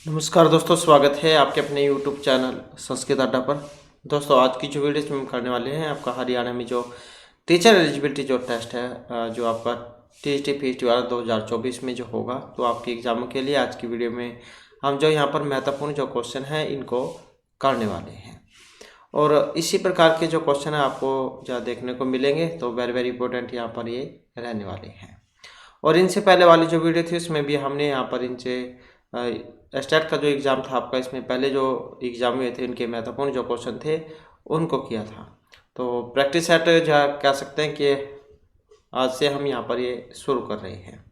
नमस्कार दोस्तों, स्वागत है आपके अपने YouTube चैनल संस्कृत अड्डा पर। दोस्तों, आज की जो वीडियो इसमें हम करने वाले हैं, आपका हरियाणा में जो टीचर एलिजिबिलिटी जो टेस्ट है, जो आपका TGT फेस्टिवल 2024 में जो होगा, तो आपके एग्जामों के लिए आज की वीडियो में हम जो यहाँ पर महत्वपूर्ण जो क्वेश्चन हैं इनको करने वाले हैं। और इसी प्रकार के जो क्वेश्चन है आपको जहाँ देखने को मिलेंगे, तो वेरी वेरी इंपॉर्टेंट यहाँ पर ये रहने वाले हैं। और इनसे पहले वाली जो वीडियो थी उसमें भी हमने यहाँ पर इनसे स्टेट का जो एग्ज़ाम था आपका, इसमें पहले जो एग्ज़ाम हुए थे इनके महत्वपूर्ण जो क्वेश्चन थे उनको किया था। तो प्रैक्टिस सेट जहाँ कह सकते हैं कि आज से हम यहाँ पर ये शुरू कर रहे हैं।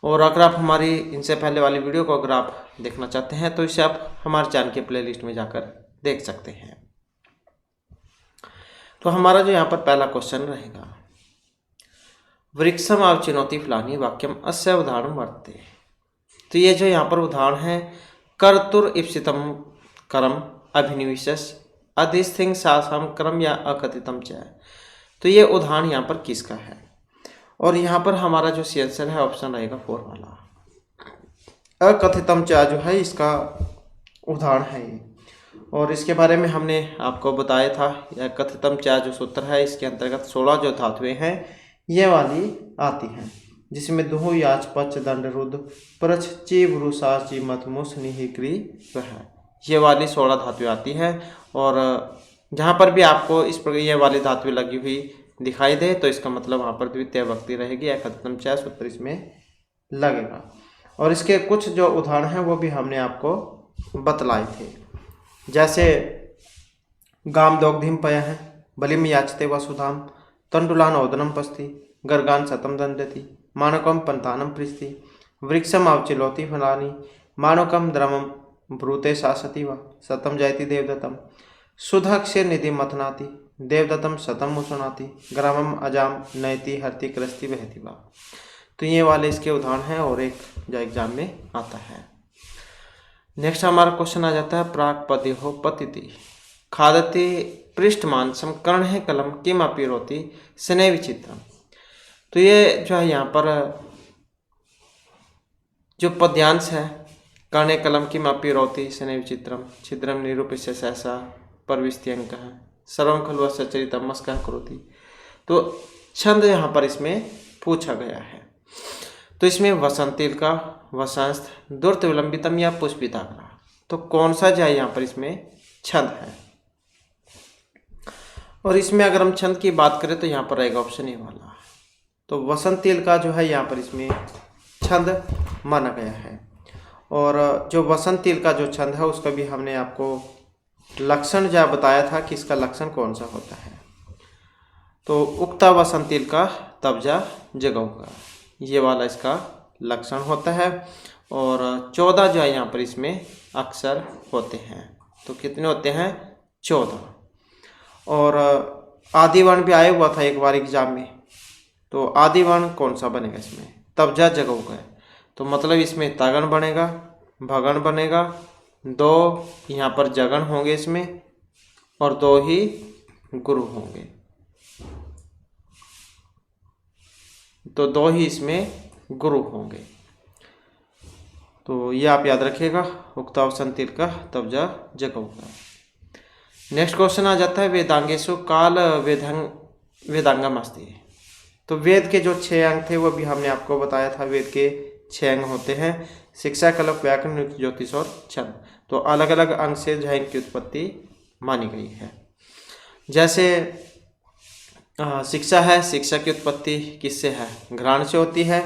और अगर आप हमारी इनसे पहले वाली वीडियो को अगर आप देखना चाहते हैं तो इसे आप हमारे चैनल के प्लेलिस्ट में जाकर देख सकते हैं। तो हमारा जो यहाँ पर पहला क्वेश्चन रहेगा, वृक्षम आव चुनौती फलानी वाक्यम अस्य उदाहरण वर्तते। तो ये जो यहाँ पर उदाहरण है, कर्तुर इप्सितम कर्म अभिनिवेशस अधिस्थिंग सासम कर्म या अकथितम च। तो ये उदाहरण यहाँ पर किसका है? और यहाँ पर हमारा जो सी आंसर है ऑप्शन रहेगा 4 वाला। अकथितम च जो है इसका उदाहरण है ये, और इसके बारे में हमने आपको बताया था। यह कथितम च जो सूत्र है इसके अंतर्गत 16 जो धातुएं हैं ये वाली आती हैं, जिसमें दुहु याच पच दंड रुद्ध प्रच ची वृषा ची मत मुस निहिक्री है, ये वाली 16 धातुएं आती हैं। और जहाँ पर भी आपको इस प्रकार ये वाली धातुएं लगी हुई दिखाई दे तो इसका मतलब वहाँ पर द्वितीय विभक्ति रहेगी, कथितम च सूत्र इसमें लगेगा। और इसके कुछ जो उदाहरण हैं वो भी हमने आपको बतलाए थे, जैसे गाम दोग्धिम पय है, बलिम याचते वसुधाम, तंडुलान ओदनम पस्ति, गर्गान सतम दंडति, मानकम पंतानम पृष्ठि, वृक्षम अवचिलोति फलानी, मानकम द्रमम ब्रूते शासति व सतम जयति देवदत्तम, सुधाक्षे निधि मथनाति, देवदत्तम सतम मुसुनाति, ग्रामम अजाम नयति हरति क्रस्ति बहति वा। तो ये वाले इसके उदाहरण हैं और एक जो एग्जाम में आता है। नेक्स्ट हमारा क्वेश्चन आ जाता है, प्राक पदे हो पतिति खादते पृष्ठमान समकर्ण है कलम किम अपिरोति स्नेह विचित्रम। तो ये जो है यहाँ पर जो पद्यांश है, कर्णे कलम किम अपिरोति स्नेह विचित्रम छिद्रम निरूपिष्य सहसा परविस्त्यंक है सर्वं खलु सचरितम मस्कः करोति। तो छंद यहाँ पर इसमें पूछा गया है। तो इसमें वसंतिल का वसंत दुर्त विलंबितम या पुष्पिताग्रा, तो कौन सा जो है यहाँ पर इसमें छंद है? और इसमें अगर हम छंद की बात करें तो यहाँ पर रहेगा ऑप्शन ए वाला। तो वसंतिल का जो है यहाँ पर इसमें छंद माना गया है। और जो वसंतिल का जो छंद है उसका भी हमने आपको लक्षण जो बताया था कि इसका लक्षण कौन सा होता है। तो उक्ता वसंतिल का तबजा जगऊगा, ये वाला इसका लक्षण होता है। और 14 जो है यहाँ पर इसमें अक्षर होते हैं। तो कितने होते हैं? 14। और आदि वर्ण भी आया हुआ था एक बार एग्जाम में, तो आदि वर्ण कौन सा बनेगा इसमें? तबजा जगऊगा, तो मतलब इसमें तगण बनेगा, भगण बनेगा, 2 यहाँ पर जगण होंगे इसमें और 2 ही गुरु होंगे, तो 2 ही इसमें गुरु होंगे। तो ये आप याद रखिएगा, उक्ता वसंतिल का तबजा जगऊगा। नेक्स्ट क्वेश्चन आ जाता है, वेदांगेशु काल वेदांगम अस्ति। तो वेद के जो 6 अंग थे वो भी हमने आपको बताया था। वेद के 6 अंग होते हैं, शिक्षा, कल्प, व्याकरण, ज्योतिष और छंद। तो अलग अलग अंग से जो है इनकी उत्पत्ति मानी गई है। जैसे शिक्षा है, शिक्षा की उत्पत्ति किससे है? घ्राण से होती है।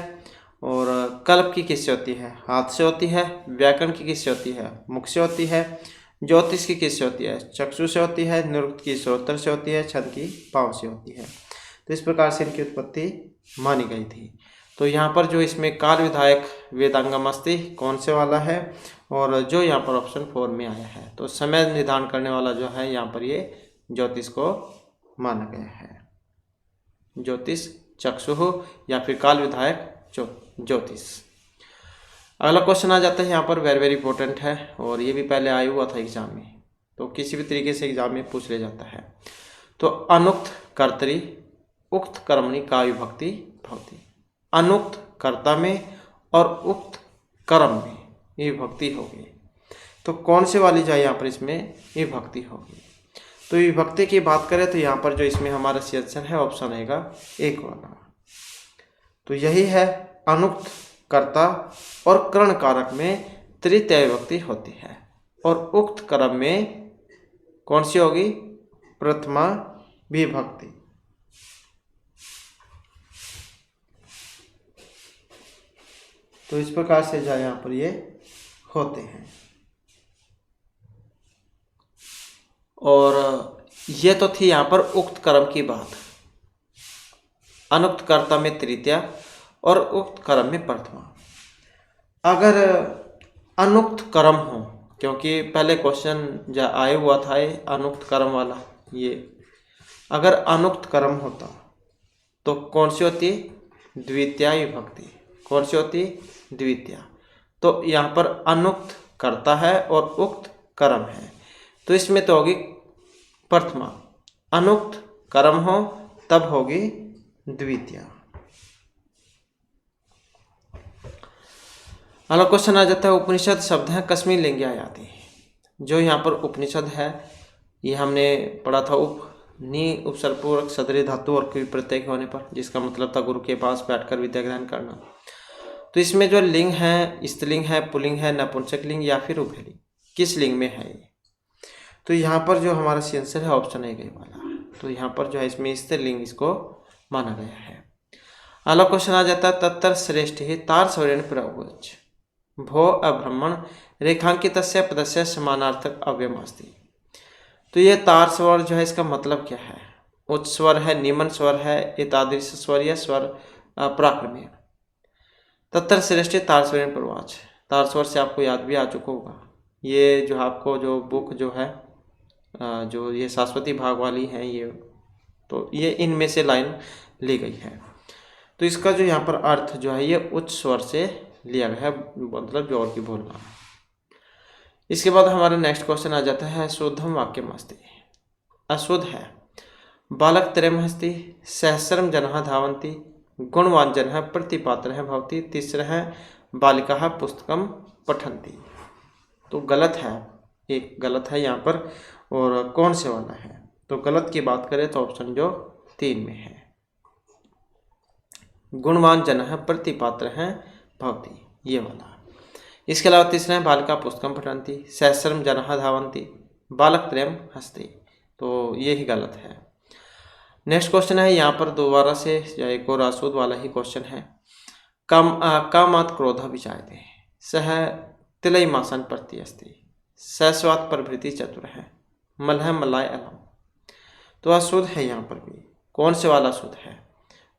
और कल्प की किससे होती है? हाथ से होती है। व्याकरण की किससे होती है? मुख से होती है। ज्योतिष की किससे होती है? चक्षु से होती है। निरुक्त की श्रोत्र से होती है। छंद की पाँव से होती है। तो इस प्रकार से इनकी उत्पत्ति मानी गई थी। तो यहाँ पर जो इसमें काल विधायक वेदांगम अस्ति कौन से वाला है? और जो यहाँ पर ऑप्शन 4 में आया है, तो समय निदान करने वाला जो है यहाँ पर ये ज्योतिष को माना गया है। ज्योतिष चक्षु हो या फिर काल विधायक ज्योतिष। अगला क्वेश्चन आ जाता है यहाँ पर, वेरी वेरी इंपॉर्टेंट है और ये भी पहले आया हुआ था एग्जाम में, तो किसी भी तरीके से एग्जाम में पूछ लिया जाता है। तो अनुक्त कर्तरी उक्त कर्मणि का विभक्ति भवति। अनुक्त कर्ता में और उक्त कर्म में ये विभक्ति होगी। तो कौन से वाली जो है यहाँ पर इसमें ये विभक्ति होगी। तो विभक्ति की बात करें तो यहाँ पर जो इसमें हमारा सी आंसर है ऑप्शन रहेगा 1 वाला। तो यही है अनुक्त, कर्ता और कर्ण कारक में तृतीय विभक्ति होती है, और उक्त क्रम में कौन सी होगी, प्रथमा विभक्ति। तो इस प्रकार से जो यहाँ पर ये होते हैं। और ये तो थी यहाँ पर उक्त क्रम की बात, अनुक्त कर्ता में तृतीया और उक्त क्रम में प्रथमा। अगर अनुक्त क्रम हो, क्योंकि पहले क्वेश्चन जो आया हुआ था ये अनुक्त क्रम वाला, ये अगर अनुक्त क्रम होता तो कौन सी होती, द्वितीया विभक्ति। कौन सी होती, द्वितीया। तो यहाँ पर अनुक्त कर्ता है और उक्त क्रम है, तो इसमें तो होगी प्रथमा। अनुक्त क्रम हो तब होगी द्वितीया। अगला क्वेश्चन आ जाता है, उपनिषद शब्द है कस्मिन लिंगे आयाति। जो यहाँ पर उपनिषद है ये हमने पढ़ा था नि उपसर्गपूर्वक सदरी धातु और क्रिया प्रत्यय होने पर, जिसका मतलब था गुरु के पास बैठकर विद्या ग्रहण करना। तो इसमें जो लिंग है, स्त्रीलिंग है, पुल्लिंग है, नपुंसक लिंग या फिर उभयलिंग, किस लिंग में है ये। तो यहाँ पर जो हमारा सी आंसर है ऑप्शन ए वाला। तो यहाँ पर जो है इसमें स्त्रीलिंग इसको माना गया है। अगला क्वेश्चन आ जाता है, तत्तर श्रेष्ठ ही तार सौर्यन प्रवच भो अब्रह्मण रेखांकितस्य पदस्य समानार्थक अव्ययम अस्ति। तो ये तार स्वर जो है इसका मतलब क्या है, उच्च स्वर है, निम्न स्वर है, एतादृश स्वर या स्वर प्राक्रम्य। तत्तर श्रेष्ठ तार सौर्यन प्रवच, तार स्वर से आपको याद भी आ चुका होगा। ये जो आपको जो बुक जो है जो ये शाश्वती भाग वाली है ये, तो ये इनमें से लाइन ली गई है। तो इसका जो यहाँ पर अर्थ जो है ये उच्च स्वर से लिया गया है, मतलब जोर की बोलना। इसके बाद हमारा नेक्स्ट क्वेश्चन आ जाता है, शुद्धम वाक्यम अस्ति। अशुद्ध है, बालक त्रयम हस्ति, सहस्रम जनः धावन्ति, गुणवान जनः प्रतिपात्रः भवति, तीसरा है बालिकाः पुस्तकम पठन्ति। तो गलत है, एक गलत है यहाँ पर, और कौन से वाला है। तो गलत की बात करें तो ऑप्शन जो 3 में है, गुणवान जनः प्रतिपात्रः भवति, ये वाला। इसके अलावा तीसरा है बालिका पुस्तकम पठन्ति, सहस्रम जनः धावन्ति, बालक त्रयम हस्ति। तो ये ही गलत है। नेक्स्ट क्वेश्चन है यहाँ पर दोबारा से एक और अशुद्ध वाला ही क्वेश्चन है, कामात् क्रोधः विचायते, सह तिलैमासन प्रति अस्ति, सस्वात् प्रभृति चतुर है, मलह मलाय अलम। तो अशुद्ध है यहाँ पर भी, कौन से वाला अशुद्ध है,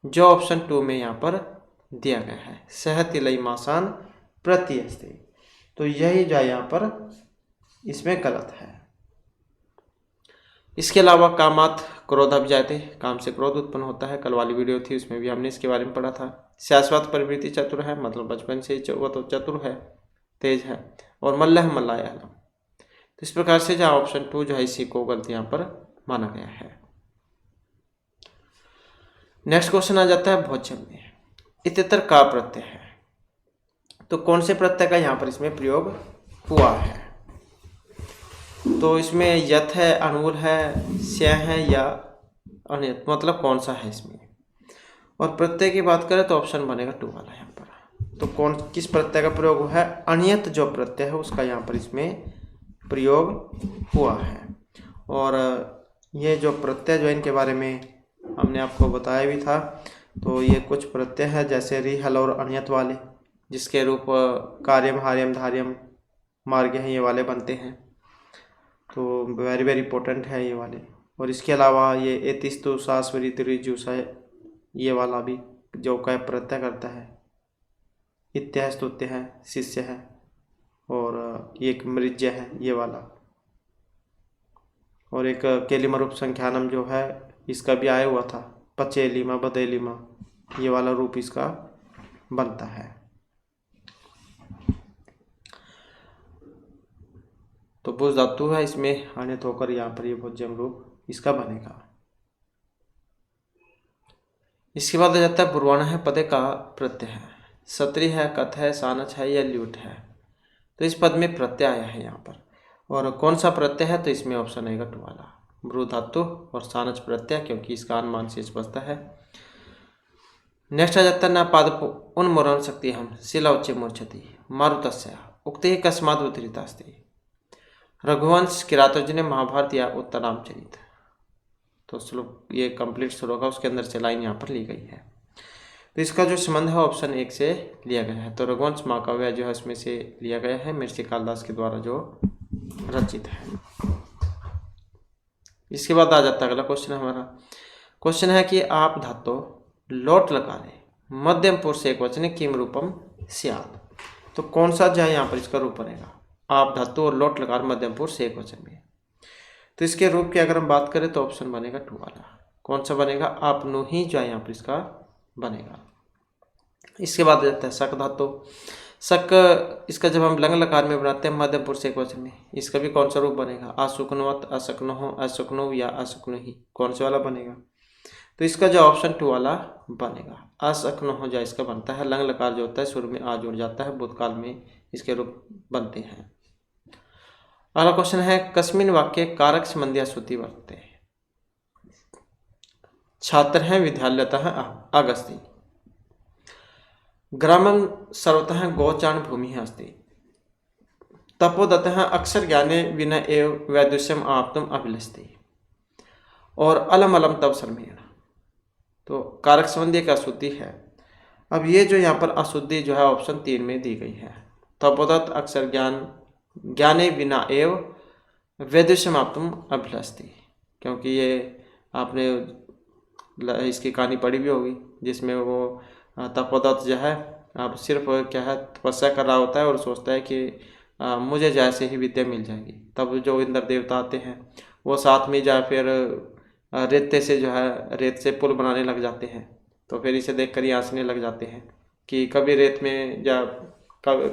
जो ऑप्शन 2 में यहाँ पर दिया गया है, सह तिलैमासन प्रति अस्ति। तो यही जो यहाँ पर इसमें गलत है। इसके अलावा कामात् क्रोध अभिजायते, काम से क्रोध उत्पन्न होता है, कल वाली वीडियो थी उसमें भी हमने इसके बारे में पढ़ा था। शाश्वत प्रवृत्ति चतुर है, मतलब बचपन से वो तो चतुर है, तेज है, और मल्लह मल्लाय अलम। तो इस प्रकार से जो ऑप्शन 2 जो है इसी को गलत यहाँ पर माना गया है। नेक्स्ट क्वेश्चन आ जाता है भोज्यम में, इतर का प्रत्यय है। तो कौन से प्रत्यय का यहाँ पर इसमें प्रयोग हुआ है। तो इसमें यथ है, अनुल है, स्या है या अनियत, मतलब कौन सा है इसमें। और प्रत्यय की बात करें तो ऑप्शन बनेगा 2 वाला यहाँ पर। तो कौन किस प्रत्यय का प्रयोग हुआ है, अनियत जो प्रत्यय है उसका यहाँ पर इसमें प्रयोग हुआ है। और ये जो प्रत्यय जो इनके बारे में हमने आपको बताया भी था, तो ये कुछ प्रत्यय है जैसे रिहल और अनियत वाले, जिसके रूप कार्यम हार्यम धार्यम मार्ग हैं, ये वाले बनते हैं। तो वेरी वेरी इंपॉर्टेंट है ये वाले। और इसके अलावा ये एतिस्तु सास्वरी त्रिजुस है, ये वाला भी जो का प्रत्यय करता है। इत्य है, स्तुत्य है, शिष्य है, और एक मृज्य है ये वाला। और एक केलिमा रूप संख्यानम जो है इसका भी आया हुआ था, पचेलिमा बदेलिमा, ये वाला रूप इसका बनता है। तो भुज धातु है इसमें अनियत होकर यहाँ पर ये भोज्यम रूप इसका बनेगा। इसके बाद आ जाता है बुरवाना है, पदे का प्रत्यय है, सत्री है, कथ है, सानच है या ल्यूट है। तो इस पद में प्रत्यय आया है यहाँ पर। और कौन सा प्रत्यय है, तो इसमें ऑप्शन आएगा 2 वाला, ब्रू धातु और सानच प्रत्यय, क्योंकि इसका अनुमान शेष बचता है। नेक्स्ट आ जाता है ना पादप उन्मूलन शक्ति हम शिलाउच्य मूर्छति मारुतस्य उक्ते कस्माद उद्धृतास्ति। रघुवंश किरातोजने महाभारत या उत्तरामचरित। तो श्लोक ये कंप्लीट श्लोक है, उसके अंदर से लाइन यहाँ पर ली गई है। तो इसका जो संबंध है ऑप्शन 1 से लिया गया है। तो रघुवंश महाकाव्य जो है इसमें से लिया गया है, महर्षि कालिदास के द्वारा जो रचित है। इसके बाद आ जाता है अगला क्वेश्चन हमारा। क्वेश्चन है कि आप धातु लोट लकारे मध्यम पुरुष एक वचने किम रूपम स्यात्। तो कौन सा जो है यहाँ पर इसका रूप बनेगा, आप धातु और लोट लकार मध्यम पुरुष एक वचन में। तो इसके रूप की अगर हम बात करें तो ऑप्शन बनेगा 2 वाला। कौन सा बनेगा, आप नु ही जो है यहाँ पर इसका बनेगा। इसके बाद जाता है शक धातु। शक इसका जब हम लंग लकार में बनाते हैं मध्यम पुरुष एक वचन में, इसका भी कौन सा रूप बनेगा, असुकनवत असकनो असुकनो या असुकनो ही, कौन से वाला बनेगा। तो इसका जो ऑप्शन 2 वाला बनेगा, असकनो हो जाए इसका बनता है। लंग लकार जो होता है शुरू में आ जुड़ जाता है, भूतकाल में इसके रूप बनते हैं। अगला क्वेश्चन है कस्मिन वाक्य कारक संबंधी श्रुति वर्तते। छात्र हैं विद्यालयतः अगस्ति ग्रामं सर्वतः गोचारण भूमि अस्ति तपोदतः अक्षर ज्ञाने विनय एव वैदुष्यम आप्तुम अभिलषति और अलम अलम तब शर्मेण। तो कारक संबंधी एक अशुद्धि है। अब ये जो यहाँ पर अशुद्धि जो है ऑप्शन 3 में दी गई है। तपोदत अक्षर ज्ञाने विना एव वैदुष्यम आप्तुम अभिलषति, क्योंकि ये आपने इसकी कहानी पढ़ी भी होगी, जिसमें वो तपोदत्त जो है अब सिर्फ क्या है तपस्या कर रहा होता है और सोचता है कि मुझे जैसे ही विद्या मिल जाएगी। तब जो इंद्र देवता आते हैं वो साथ में जा फिर रेत से जो है रेत से पुल बनाने लग जाते हैं। तो फिर इसे देखकर ये हंसने लग जाते हैं कि कभी रेत में जा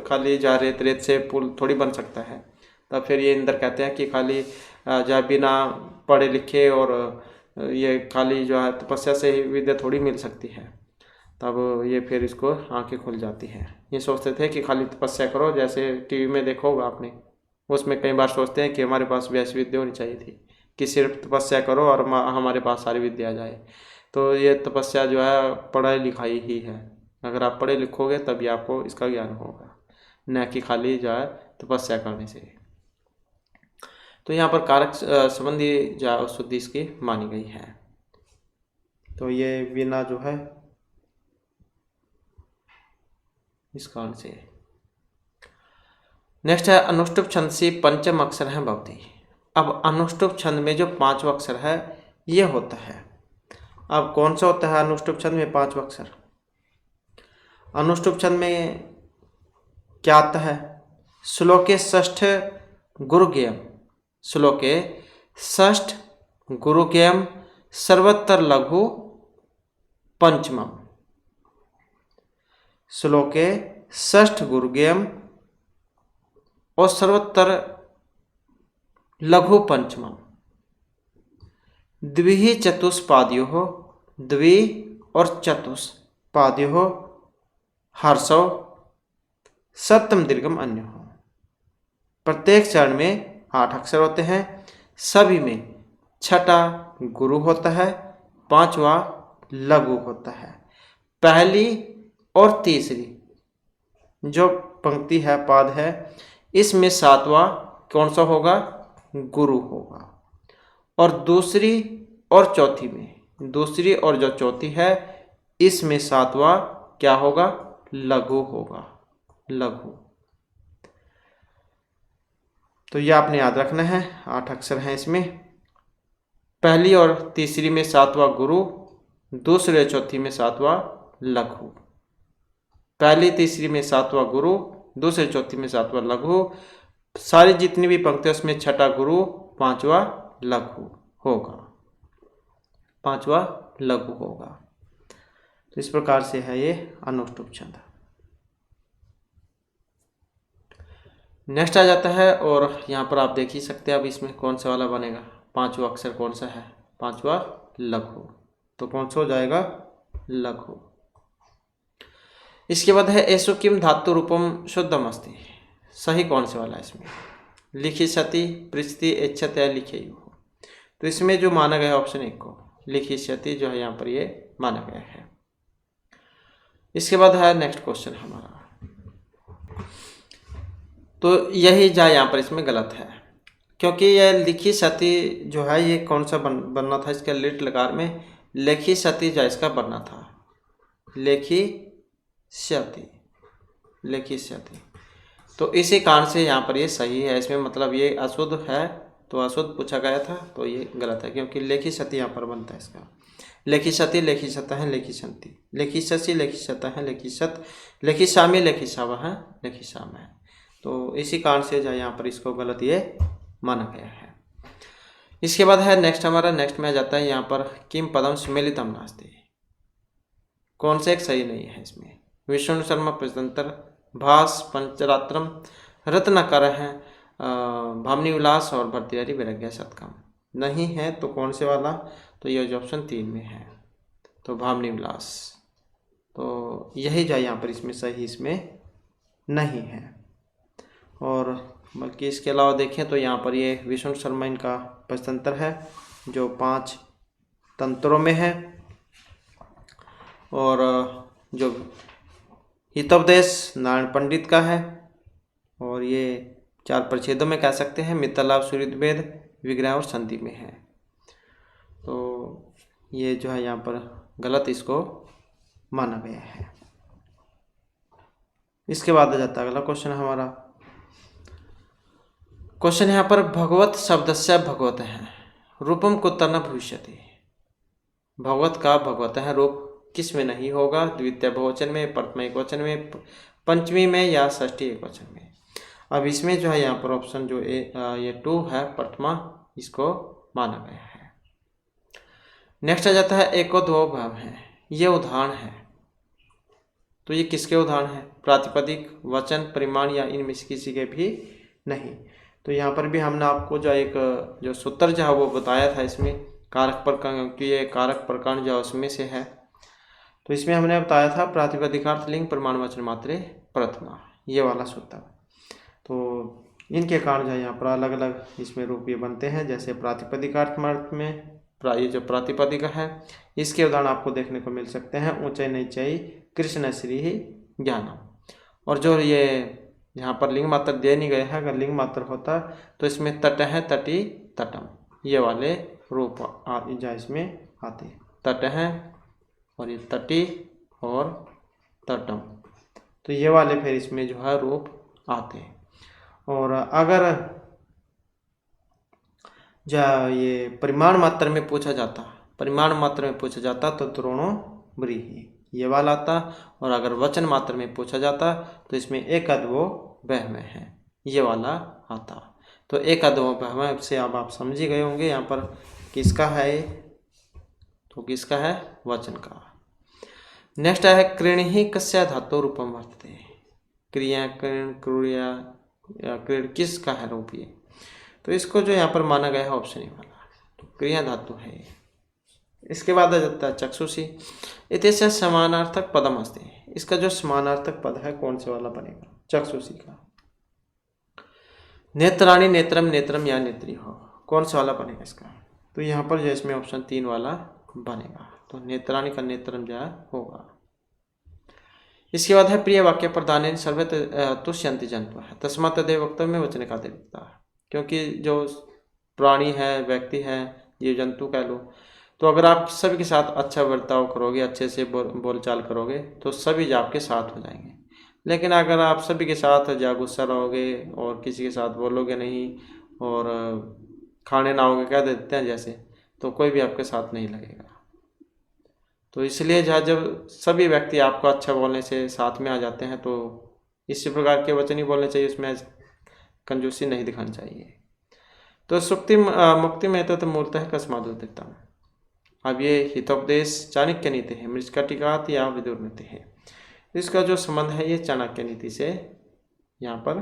खाली जा रेत से पुल थोड़ी बन सकता है। तब फिर ये इंद्र कहते हैं कि खाली जा बिना पढ़े लिखे और ये खाली जो है तपस्या से ही विद्या थोड़ी मिल सकती है। तब ये फिर इसको आंखें खुल जाती हैं। ये सोचते थे कि खाली तपस्या करो, जैसे टीवी में देखा होगा आपने, उसमें कई बार सोचते हैं कि हमारे पास वैसी विद्या होनी चाहिए थी कि सिर्फ तपस्या करो और हमारे पास सारी विद्या आ जाए। तो ये तपस्या जो है पढ़ाई लिखाई ही है। अगर आप पढ़े लिखोगे तभी आपको इसका ज्ञान होगा, न कि खाली जो है तपस्या करने से। तो यहाँ पर कारक संबंधी जो शुद्धि इसकी मानी गई है। तो ये बिना जो है इस कारण से। नेक्स्ट है अनुष्टुप छंद से पंचम अक्षर है भवती। अब अनुष्टुप छंद में जो 5वां अक्षर है ये होता है। अब कौन सा होता है अनुष्टुप छंद में 5वां अक्षर। अनुष्टुप छंद में क्या आता है, श्लोके षष्ठ गुरुज्ञेयम, श्लोके षष्ठ गुरुज्ञेयम सर्वत्र लघु पंचमम। श्लोके षष्ठ गुरुज्ञेयम और सर्वत्र लघु पंचमम। द्वि चतुष्पाद्यो द्वि और चतुष्पाद्यो हर्षो सप्तम दीर्घम अन्य हो। प्रत्येक चरण में 8 अक्षर होते हैं, सभी में छठा गुरु होता है, 5वां लघु होता है। पहली और तीसरी जो पंक्ति है पाद है इसमें 7वां कौन सा होगा, गुरु होगा। और दूसरी और चौथी में, दूसरी और जो चौथी है इसमें 7वां क्या होगा, लघु होगा, लघु। तो ये आपने याद रखना है, 8 अक्षर हैं इसमें। पहली और तीसरी में 7वां गुरु, दूसरी और चौथी में 7वां लघु। पहली तीसरी में 7वां गुरु, दूसरी चौथी में 7वां लघु। सारी जितनी भी पंक्ति उसमें छठा गुरु, 5वां लघु होगा, 5वां लघु होगा। तो इस प्रकार से है ये अनुष्टुप छंद। नेक्स्ट आ जाता है और यहाँ पर आप देख ही सकते हैं अब इसमें कौन सा वाला बनेगा, 5वां अक्षर कौन सा है, 5वां लघु। तो कौन सा हो जाएगा, लघु। इसके बाद है एसु किम धातु रूपम शुद्धम अस्ति। सही कौन से वाला है इसमें? लिखिष्यति, पृच्छति, इच्छति या लिखेयुः। तो इसमें जो माना गया ऑप्शन 1 को लिखिष्यति जो है यहाँ पर ये माना गया है। इसके बाद है नेक्स्ट क्वेश्चन हमारा, तो यही जा यहाँ पर इसमें गलत है, क्योंकि यह लिखिष्यति जो है ये कौन सा बनना था, इसके लिट लकार में लिखिष्यति जो इसका बनना था, लिखिष्यति, लिखिष्यति। तो इसी कारण से यहाँ पर ये सही है, इसमें मतलब ये अशुद्ध है, तो अशुद्ध पूछा गया था तो ये गलत है, क्योंकि लिखिष्यति यहाँ पर बनता है इसका। लिखिष्यति, लिखिष्यतः, लिखिष्यन्ति, लिखिष्यसि, लिखिष्यतः, लिखिष्यत, लिखिष्यामि, लिखिष्यावः, लिखिष्यामः। तो इसी कारण से जो यहाँ पर इसको गलत ये माना गया है। इसके बाद है नेक्स्ट हमारा, नेक्स्ट में आ जाता है यहाँ पर किम पदम सुमेलितम नास्ति। कौन से एक सही नहीं है इसमें? विष्णु शर्मा प्रश्नोत्तर, भास, पंचरात्रम, रत्नाकर है, भामनी विलास और भर्तृहरि वैराग्य शतकम। नहीं है तो कौन से वाला? तो ये जो ऑप्शन 3 में है, तो भामनी विलास। तो यही जो यहाँ पर इसमें सही इसमें नहीं है। और बल्कि इसके अलावा देखें तो यहाँ पर ये विष्णु शर्मा इनका पंचतंत्र है जो 5 तंत्रों में है, और जो हितोपदेश नारायण पंडित का है, और ये 4 परिच्छेदों में कह सकते हैं, मित्रलाभ, सूर्यवेद, विग्रह और संधि में है। तो ये जो है यहाँ पर गलत इसको माना गया है। इसके बाद आ जाता है अगला क्वेश्चन हमारा। क्वेश्चन यहाँ पर भगवत शब्दस्य भगवत है रूपम कुत्र न भविष्यति। भगवत का भगवत है रूप किस में नहीं होगा? द्वितीय बहुवचन में, प्रथमा एकवचन में, पंचमी में या षष्ठी एकवचन में। अब इसमें जो है यहाँ पर ऑप्शन जो ये 2 है प्रथमा, इसको माना गया है। नेक्स्ट आ जाता है एको दो भाव है, ये उदाहरण है। तो ये किसके उदाहरण है? प्रातिपदिक, वचन, परिमाण या इनमें से किसी के भी नहीं। तो यहाँ पर भी हमने आपको जो एक जो सूत्र जो है वो बताया था इसमें, कारक प्रकरण की ये कारक प्रकरण जो उसमें से है। तो इसमें हमने बताया था प्रातिपदिकार्थ लिंग प्रमाण वचन मात्रे प्रथमा, ये वाला सूत्र। तो इनके कारण जो है यहाँ पर अलग अलग इसमें रूप ये बनते हैं। जैसे प्रातिपदिकार्थ में ये जो प्रातिपदिक है इसके उदाहरण आपको देखने को मिल सकते हैं, ऊंचाई नीचाई, कृष्ण श्री ज्ञानम। और जो ये यहाँ पर लिंग मात्र दे नहीं गया है, अगर लिंग मात्र होता तो इसमें तट है, तटी, तटम, ये वाले रूप जो इसमें आते। तट है और ये तटी और तटम, तो ये वाले फिर इसमें जो है रूप आते। और अगर जो ये परिमाण मात्र में पूछा जाता, परिमाण मात्र में पूछा जाता तो द्रोणो व्रीहि, ये वाला आता। और अगर वचन मात्र में पूछा जाता तो इसमें एक अद्वो बहमय है, ये वाला आता। तो एक अद्वो बहमय से अब आप समझ ही गए होंगे यहाँ पर किसका है, तो किसका है? वचन का। नेक्स्ट है कृणि कस्य धातु रूपम वर्तते। क्रिया, कृण, क्रिया या क्रीड़ किसका है रूप ये? तो इसको जो यहाँ पर माना गया है ऑप्शन ए वाला, तो क्रिया धातु है। इसके बाद आ जाता है चक्षुषी, इतस्य समानार्थक पदम अस्ति। इसका जो समानार्थक पद है कौन से वाला बनेगा? चक्षुषी का। नेत्राणि, नेत्रम, नेत्रम या नेत्री हो, कौन सा वाला बनेगा इसका? तो यहाँ पर जो इसमें ऑप्शन 3 वाला बनेगा, तो नेत्राणि का नेत्रम जो होगा। इसके बाद है प्रिय वाक्य प्रदान सर्वे तुष्यंति जंतु है तस्मात् तदेव वक्तव्य में वचन का देवता। क्योंकि जो प्राणी है, व्यक्ति है, जीव जंतु कह लो, तो अगर आप सभी के साथ अच्छा बर्ताव करोगे, अच्छे से बोलचाल करोगे तो सभी आपके साथ हो जाएंगे। लेकिन अगर आप सभी के साथ जा गुस्सा रहोगे और किसी के साथ बोलोगे नहीं और खाने ना होगे, कह देते हैं जैसे, तो कोई भी आपके साथ नहीं लगेगा। तो इसलिए जब सभी व्यक्ति आपको अच्छा बोलने से साथ में आ जाते हैं तो इसी प्रकार के वचन ही बोलने चाहिए, उसमें कंजूसी नहीं दिखानी चाहिए। तो सुक्ति मुक्ति में तो मूलतः कस्मादुदिता। अब ये हितोपदेश चाणक्य नीति है, मृच्छकटिकात या विदुर नीति है। इसका जो संबंध है ये चाणक्य नीति से यहाँ पर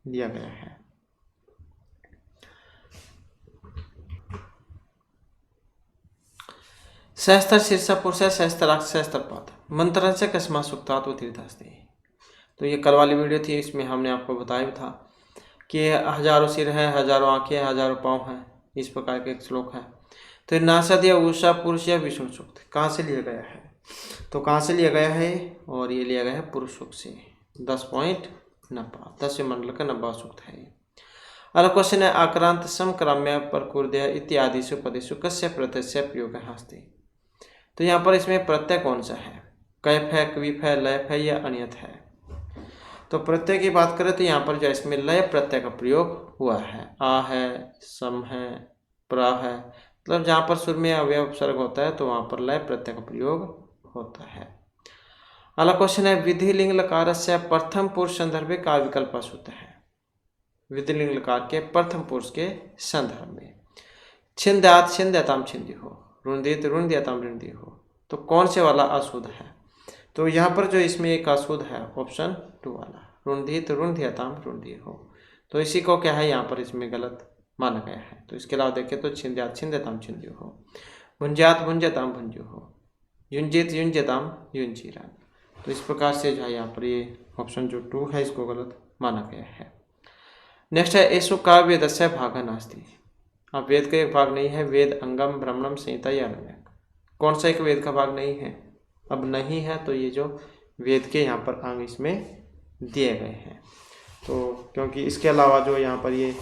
दिया गया है। सहस्त्र शीर्ष पुरुष, सहस्त्राक्ष, सहस्त्रपाद मंत्र से कस्मा सुक्तात तीर्थास्ते। तो ये कल वाली वीडियो थी, इसमें हमने आपको बताया भी था कि हजारों सिर हैं, हजारों आंखें, हजारों पाँव हैं, इस प्रकार के एक श्लोक है। तो नासद या उषा पुरुष या विष्णु सूक्त कहाँ से लिया गया है? तो कहाँ से लिया गया है? और ये लिया गया है पुरुष सूक्त से। 10.90 10वें मंडल का 90वां सूक्त है। अगला क्वेश्चन है आक्रांत समक्रम्य प्रकुर्दय इत्यादिषु पदेषु कस्य प्रत्यय प्रयोग अस्ति? तो यहाँ पर इसमें प्रत्यय कौन सा है? कैफ है, क्विफ है, लयफ है या अनियत है? तो प्रत्यय की बात करें तो यहाँ पर जो इसमें लय प्रत्यय का प्रयोग हुआ है। आ है, सम है, प्रा है, मतलब जहाँ पर सुर में अवयव उपसर्ग होता है तो वहाँ पर लय प्रत्यय का प्रयोग होता है। अगला क्वेश्चन है विधि लिंग लकार से प्रथम पुरुष संदर्भे का विकल्प सूत्र है? विधि लिंग लकार के प्रथम पुरुष के संदर्भ में छिंद्यात छिंद्यताम छिंदी हो, रुंदित रुंद्यताम रुंदी हो, तो कौन से वाला अशुद्ध है? तो यहाँ पर जो इसमें एक अशुद्ध है ऑप्शन 2 वाला, रुंदित रुंद्यताम रुंदी हो, तो इसी को क्या है यहाँ पर इसमें गलत माना गया है। तो इसके अलावा देखें तो छिंद्यात छिंद्यताम छिंदी हो, भुंज्यात भुंज्यताम भुंजु हो, युंजित युंज्यताम युंजीरान, तो इस प्रकार से जो है यहाँ पर ये ऑप्शन जो 2 है इसको गलत माना गया है। नेक्स्ट है एसु का वेदस्य भाग नास्ति। अब वेद का एक भाग नहीं है, वेद अंगम ब्राह्मणम संहिता या अन्य, कौन सा एक वेद का भाग नहीं है? अब नहीं है तो ये जो वेद के यहाँ पर अंग इसमें दिए गए हैं, तो क्योंकि इसके अलावा जो यहाँ पर ये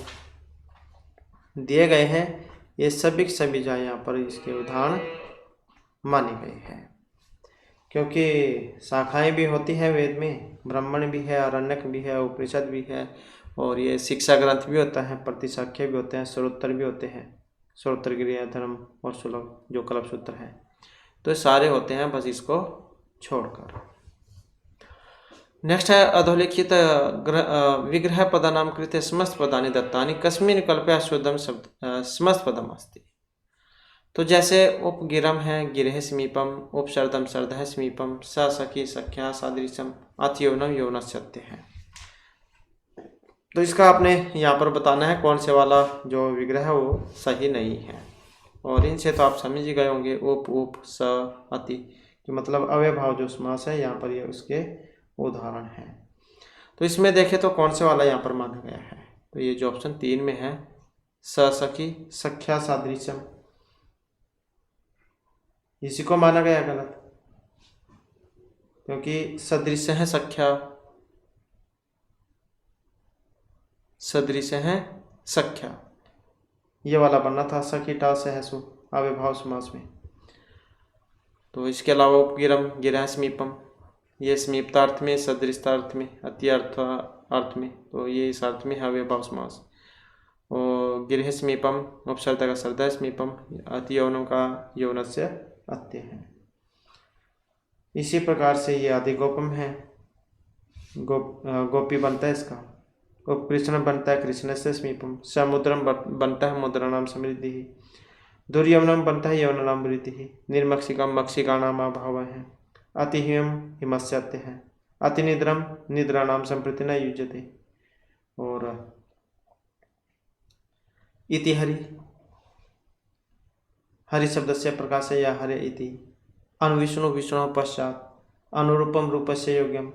दिए गए हैं ये सभी सभी जो यहाँ पर इसके उदाहरण माने गए हैं, क्योंकि शाखाएं भी होती है वेद में, ब्राह्मण भी है, आरण्यक भी है, उपनिषद भी है, और ये शिक्षा ग्रंथ भी होता है, प्रतिशाख्य भी होते हैं, श्रोत्र भी होते हैं, श्रोत्र क्रिया धर्म और सुलभ जो कल्प सूत्र है, तो सारे होते हैं बस इसको छोड़कर। नेक्स्ट है अधोलिखित विग्रह पदानाम कृते समस्त पदानि दत्तानि कस्मिन् कल्पे शुद्धम शब्द समस्त पदम अस्ति। तो जैसे उपगिरम है गिरह समीपम, उपशर्दम शर्दह समीपम, स सखी सख्या सादृशम, अथ यौनम यौनश्चत्य है। तो इसका आपने यहाँ पर बताना है कौन से वाला जो विग्रह है वो सही नहीं है, और इनसे तो आप समझ ही गए होंगे उप उप स अति कि मतलब अव्यय भाव जो समास है यहाँ पर ये उसके उदाहरण है। तो इसमें देखें तो कौन से वाला यहाँ पर माना गया है? तो ये जो ऑप्शन 3 में है स सखी सख्या सादृश्यम, इसी को माना गया गलत, क्योंकि सदृश्य है सख्या, सदृश्य है सख्या, ये वाला बनना था सखी टा से है सु अव्यभाव समास में। तो इसके अलावा उपगिरम गिरह समीपम, ये समीपतार्थ में, सदृशतार्थ में, अति अर्थ में, तो ये इस अर्थ में है अव्यभाव समास। और गिरह समीपम उपसर्ग का सर्द समीपम, अति यौनों का यौन से अत्य है। इसी प्रकार से ये अधिगोपम है, गोपी बनता है इसका, उपकृष्ण बनता है कृष्ण से समीपम, समुद्रम बनता है मुद्राणाम समृद्धि, दुर्यमनम बनता है यौनानाम वृद्धि, निर्मक्षिकम मक्षिकाणाम अभाव है, अतिहिम हिमस्यत्य है, अतिनिद्रम निद्राणाम संप्रति न युज्यते, और इति हरि हरि शब्द से प्रकाश या हरे इति, अनुविष्णु विष्णु पश्चात, अनुरूपम रूपस्य योग्यम,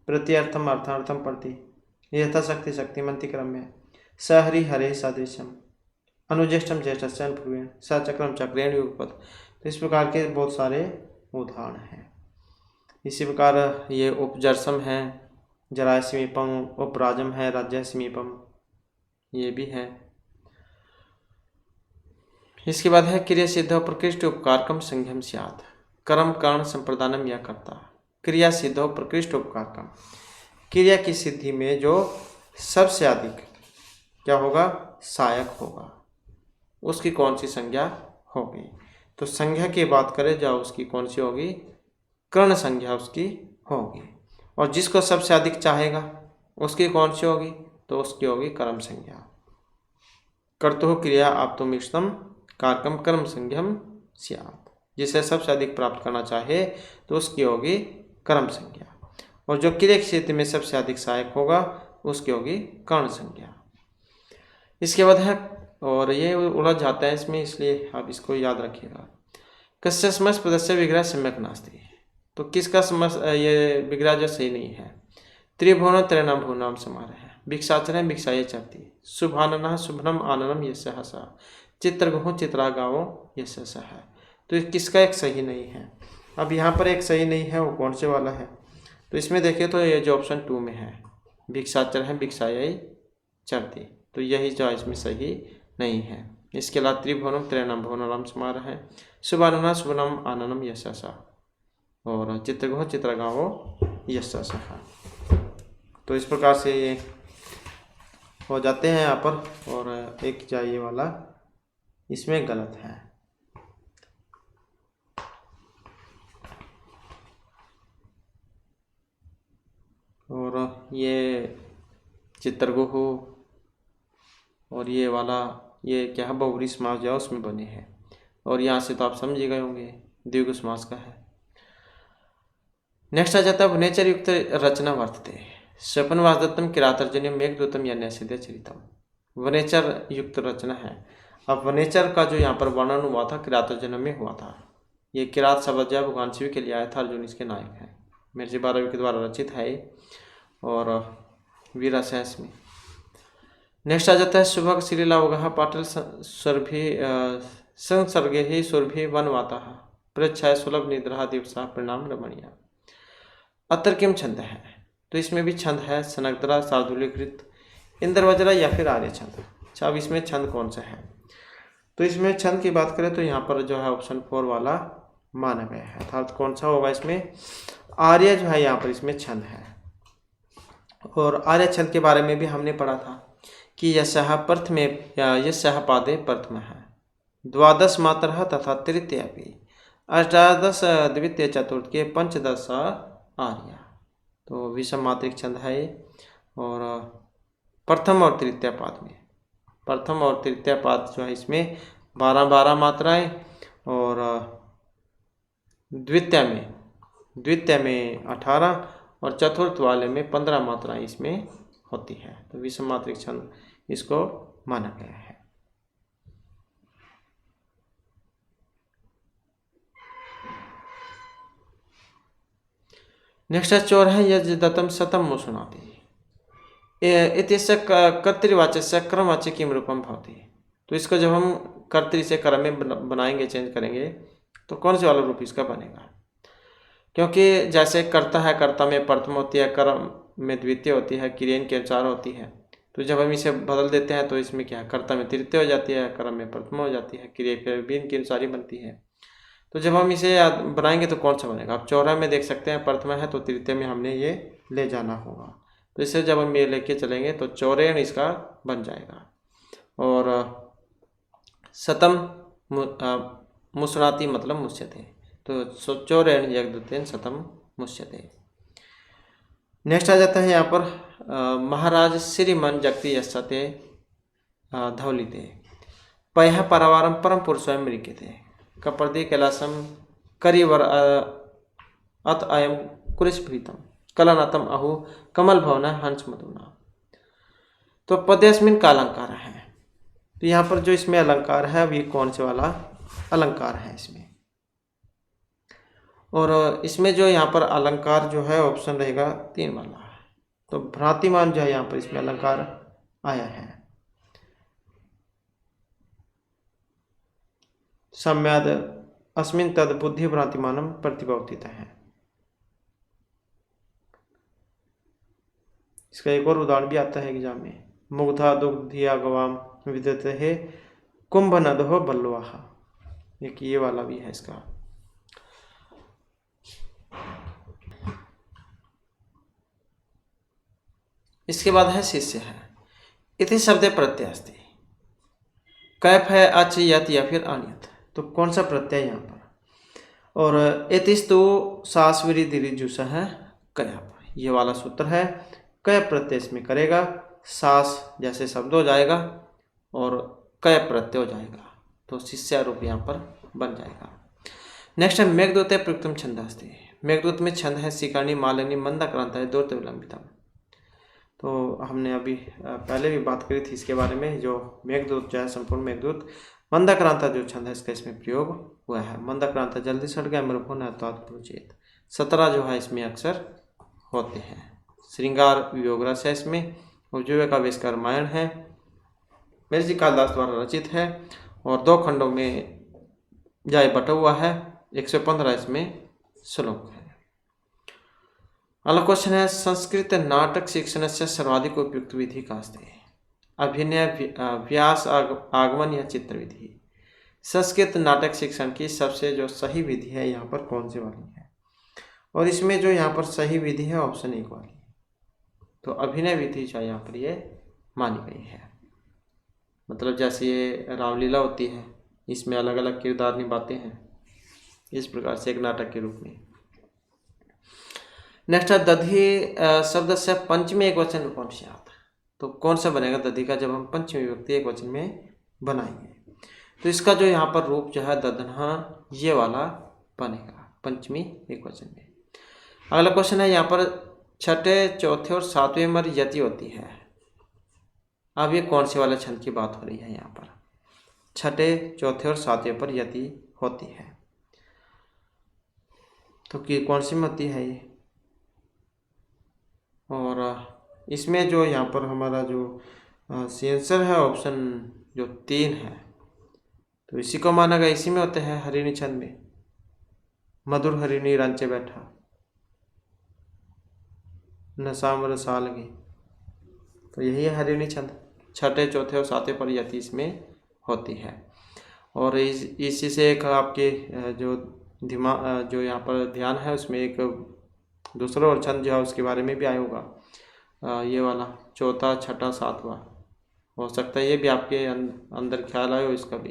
प्रत्यर्थम अर्थार्थम प्रति, यथाशक्ति शक्तिमंति क्रम्य, स हरि हरे सदृशम, अनुज्येष्ठम ज्येष्ठस्य अनुपूर्वेण, स चक्रम चक्रेण युगपत्। तो इस प्रकार के बहुत सारे उदाहरण हैं। इसी प्रकार ये उपजरसम है, जराय समीपम, उपराजम है, राज्य समीपम, ये भी है। इसके बाद है क्रिया सिद्ध प्रकृष्ट उपकारकम संज्ञम स्यात्, कर्म कारण संप्रदानम या कर्ता। क्रिया सिद्ध प्रकृष्ट उपकारकम, क्रिया की सिद्धि में जो सबसे अधिक क्या होगा? सहायक होगा, उसकी कौन सी संज्ञा होगी? तो संज्ञा की बात करें जाओ उसकी कौन सी होगी? कर्ण संज्ञा उसकी होगी। और जिसको सबसे अधिक चाहेगा उसकी कौन सी होगी? तो उसकी होगी कर्म संज्ञा। कर्तुः क्रिया आप्तुम इष्टम कारकम कर्म संज्ञम स्यात्, जिसे सबसे अधिक प्राप्त करना चाहे तो उसकी होगी कर्म संज्ञा, और जो क्रिया की स्थिति में सबसे अधिक सहायक होगा उसकी होगी कर्ण संज्ञा। इसके बाद है, और ये उलझ जाता है इसमें, इसलिए आप इसको याद रखिएगा, कस्य समस्त पदस्य विग्रह सम्यक नास्ति। तो किसका समस्त ये विग्रह जो सही नहीं है? त्रिभुवन त्रैणाम भुवनाम समारः। भिक्षाचर्य भिक्षाये चरति। शुभाननः शुभनम आननम यस्यः सः। चित्रगुह चित्रागावो यस्य सः। तो किसका एक सही नहीं है। अब यहाँ पर एक सही नहीं है, वो कौन से वाला है? तो इसमें देखिए तो ये जो ऑप्शन 2 में है, भिक्षाचर है भिक्षाये चरति, तो यही जो इसमें सही नहीं है। इसके अलावा त्रिभुवनम त्रैणाम भुवनाम समारः है, शुभाननः शुभनम आननम यस्य सः और चित्रगुह चित्रागावो यस्य सः। तो इस प्रकार से ये हो जाते हैं यहाँ पर। और एक चाहिए वाला इसमें गलत है। और ये चित्रगुह और ये वाला ये क्या है, बहुब्री समास जो है उसमें बने हैं। और यहाँ से तो आप समझ गए होंगे द्विगु समास का है। नेक्स्ट आ जाता है वनेचर युक्त रचना वर्तते। स्वपन वासदत्तम किरातर्जन्यम मेघदूतम या न्यासिद्ध चरितम। वनेचर युक्त रचना है। अब वनेचर का जो यहाँ पर वर्णन हुआ था किरातर्जन्य में हुआ था। ये किरात शब्द जो भगवान शिव के लिए आया था, अर्जुन इसके नायक हैं। महर्षि भारद्वाज के द्वारा रचित है और वीरस है इसमें। नेक्स्ट आ जाता है शुभक श्रीलावगः पाटल सर्भि संसर्गे ही सुरभि वनवाता प्रच्छाय सुलभ निद्रा दिवसा परिणाम रमणीय। अतर किम छंद है, तो इसमें भी छंद है सनकदरा शार्दूलीकृत इंद्रवज्रा या फिर आर्य छंद। अच्छा, अब इसमें छंद कौन सा है? तो इसमें छंद की बात करें तो यहाँ पर जो है ऑप्शन 4 वाला माना गया है। अर्थात कौन सा होगा इसमें? आर्य जो है यहाँ पर इसमें छंद है। और आर्य छंद के बारे में भी हमने पढ़ा था कि यशः प्रथम यशः पादे प्रथम है, द्वादश मात्रः तथा तृतीय भी, अष्टादश द्वितीय चतुर्थ पंचदश आर्य। तो विषम मात्रिक छंद है और प्रथम और तृतीय पाद में, प्रथम और तृतीय पाद जो है इसमें 12 मात्राएं और द्वितीय में 18 और चतुर्थ वाले में 15 मात्राएं इसमें होती है। तो विषम मात्रिक छंद इसको माना गया है। नेक्स्ट चोर है यजदत्तम शतम मुसुनाति। इत्यस्य कर्तृवाच्य क्रमवाच्य किम रूपम भवति। तो इसको जब हम कर्तृ से कर्म में बनाएंगे, चेंज करेंगे, तो कौन से वाला रूप इसका बनेगा? क्योंकि जैसे कर्ता है, कर्ता में प्रथम होती है, कर्म में द्वितीय होती है, क्रियन के अनुसार होती है। तो जब हम इसे बदल देते हैं तो इसमें क्या है, कर्ता में तृतीय हो जाती है, कर्म में प्रथम हो जाती है, क्रिया के अनुसार ही बनती है। तो जब हम इसे बनाएंगे तो कौन सा बनेगा? आप चौरा में देख सकते हैं प्रथम है तो तृतीय में हमने ये ले जाना होगा। तो इसे जब हम ये लेके चलेंगे तो चौरेण इसका बन जाएगा। और शतम मुसुनाति मतलब मुष्यते, तो चौरेण यज्ञ शतम मुष्यते। नेक्स्ट आ जाता है यहाँ पर महाराज श्रीमन जगति यशते धवलिते पयः परवारम परम पुरुष स्वयं मृग्यते कपर्दे कैलासम करिवर अत अयम कुरिस्फीतम कलनतम अहो कमल भवन हंस मधुना। तो पद्यस्मिन का अलंकार है। तो यहाँ पर जो इसमें अलंकार है ये कौन से वाला अलंकार है इसमें? और इसमें जो यहाँ पर अलंकार जो है ऑप्शन रहेगा 3 वाला। तो भ्रांतिमान जो है यहाँ पर इसमें अलंकार आया है। सम्यद अस्मिन तद बुद्धि भ्रांतिमानम प्रतिभवतित है। इसका एक और उदाहरण भी आता है एग्जाम में। मुग्धा दुग्धिया गवाम विदते है कुंभ नदहो बल्लवाह। एक ये वाला भी है इसका। इसके बाद है शिष्य है। इति शब्द प्रत्यय अस्ति। कैफ है अच यत या फिर अनियत। तो कौन सा प्रत्यय यहाँ पर? और इतिस तो सासविरी दिरिजुस है कैफ, ये वाला सूत्र है। कय प्रत्यय इसमें करेगा, सास जैसे शब्द हो जाएगा और कय प्रत्यय हो जाएगा। तो शिष्य रूप यहाँ पर बन जाएगा। नेक्स्ट है मेघदूत प्रयुक्तम छंद अस्ति। मेघदूत में छंद है शिकर्णी मालिनी मंदाक्रांत है दूरत विलंबितम। तो हमने अभी पहले भी बात करी थी इसके बारे में। जो मेघदूत जो है संपूर्ण मेघदूत मंदाक्रांता जो छंद है इसका इसमें प्रयोग हुआ है। मंदाक्रांता जल्दी सड़ गया मृभुन है तो 17 जो है इसमें अक्सर होते हैं। श्रृंगार वियोग रस है इसमें, उपजीव्य का आविष्कार रामायण है, महर्षि कालिदास द्वारा रचित है और 2 खंडों में जाय बटा हुआ है, 115 इसमें श्लोक है। अगला क्वेश्चन है संस्कृत नाटक शिक्षण से सर्वाधिक उपयुक्त विधि का अस्ति? अभिनय, व्यास, आगमन या चित्र विधि? संस्कृत नाटक शिक्षण की सबसे जो सही विधि है यहाँ पर कौन सी वाली है? और इसमें जो यहाँ पर सही विधि है ऑप्शन 1 वाली, तो अभिनय विधि जो यहाँ पर ये मानी गई है। मतलब जैसे ये रामलीला होती है, इसमें अलग अलग किरदार निभाते हैं, इस प्रकार से एक नाटक के रूप में। नेक्स्ट है दधि शब्द से पंचमी एक वचन रूपम स्यात्, तो कौन सा बनेगा दधि का जब हम पंचमी विभक्ति एक वचन में बनाएंगे? तो इसका जो यहाँ पर रूप जो है दधना, ये वाला बनेगा पंचमी एक वचन में। अगला क्वेश्चन है यहाँ पर छठे, चौथे और 7वें में यति होती है। अब ये कौन से वाले छंद की बात हो रही है? यहाँ पर छठे, चौथे और 7वें पर यति होती है, तो कि कौन सी में होती है ये? और इसमें जो यहाँ पर हमारा जो आंसर है ऑप्शन जो 3 है, तो इसी को माना गया, इसी में होते हैं हरिणी छंद में। मधुर हरिणी रांचे बैठा, नसाम रसा लगी, तो यही है हरिणी छंद। छठे, चौथे और 7वें पर यति इसमें होती है। और इसी से एक आपके जो दिमाग जो यहाँ पर ध्यान है उसमें एक दूसरा और छंद जो है उसके बारे में भी आया होगा, ये वाला चौथा, छठा, 7वां, हो सकता है ये भी आपके अंदर ख्याल आए हो इसका भी,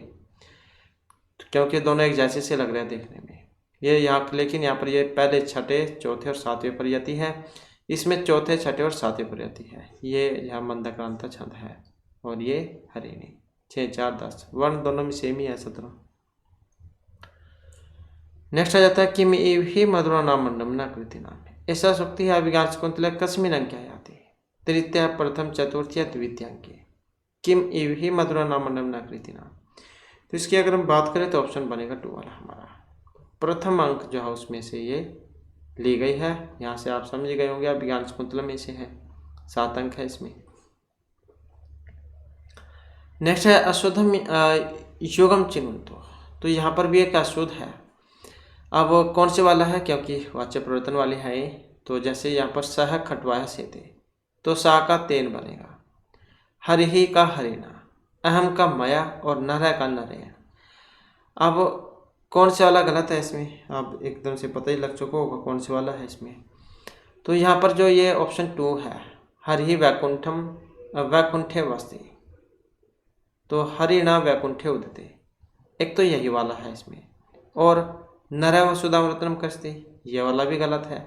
क्योंकि दोनों एक जैसे से लग रहे हैं देखने में ये यहाँ। लेकिन यहाँ पर ये पहले छठे, चौथे और 7वें पर यति है, इसमें चौथे, छठे और 7वें पर यति है। ये यहाँ मंदक्रांता छंद है और ये हरिणी। 6, 4, 10 वर्ण दोनों में सेम ही है 17। नेक्स्ट आ जाता है किम इव ही मधुरा नाम मंडम न कृति नाम। ऐसा सुक्ति है अभिज्ञान शकुंतला कस्मिन अंक्या याति? तृतीय, प्रथम, चतुर्थ या द्वितीय अंक? किम इव ही मधुरा नाम मंडम न कृति नाम। तो इसकी अगर हम बात करें तो ऑप्शन बनेगा 2 वाला हमारा। प्रथम अंक जो है उसमें से ये ली गई है, यहाँ से आप समझ गए होंगे अभिज्ञान शकुंतला में से है, 7 अंक है इसमें। नेक्स्ट है अशुद्धम योगम चिन्वंतो, तो यहाँ पर भी एक अशुद्ध है। अब कौन से वाला है? क्योंकि वाच्य परिवर्तन वाले है, तो जैसे यहाँ पर सह खटवाया सेते, तो सा का तेन बनेगा, हरिही का हरिना, अहम का मया और नरय का नरय। अब कौन से वाला गलत है इसमें? अब एकदम से पता ही लग चुका होगा कौन से वाला है इसमें। तो यहाँ पर जो ये ऑप्शन 2 है, हरिही वैकुंठम वैकुंठे वस्ति, तो हरिणा वैकुंठे उदते, एक तो यही वाला है इसमें। और नरय वसुधामृतम कस्ति, ये वाला भी गलत है।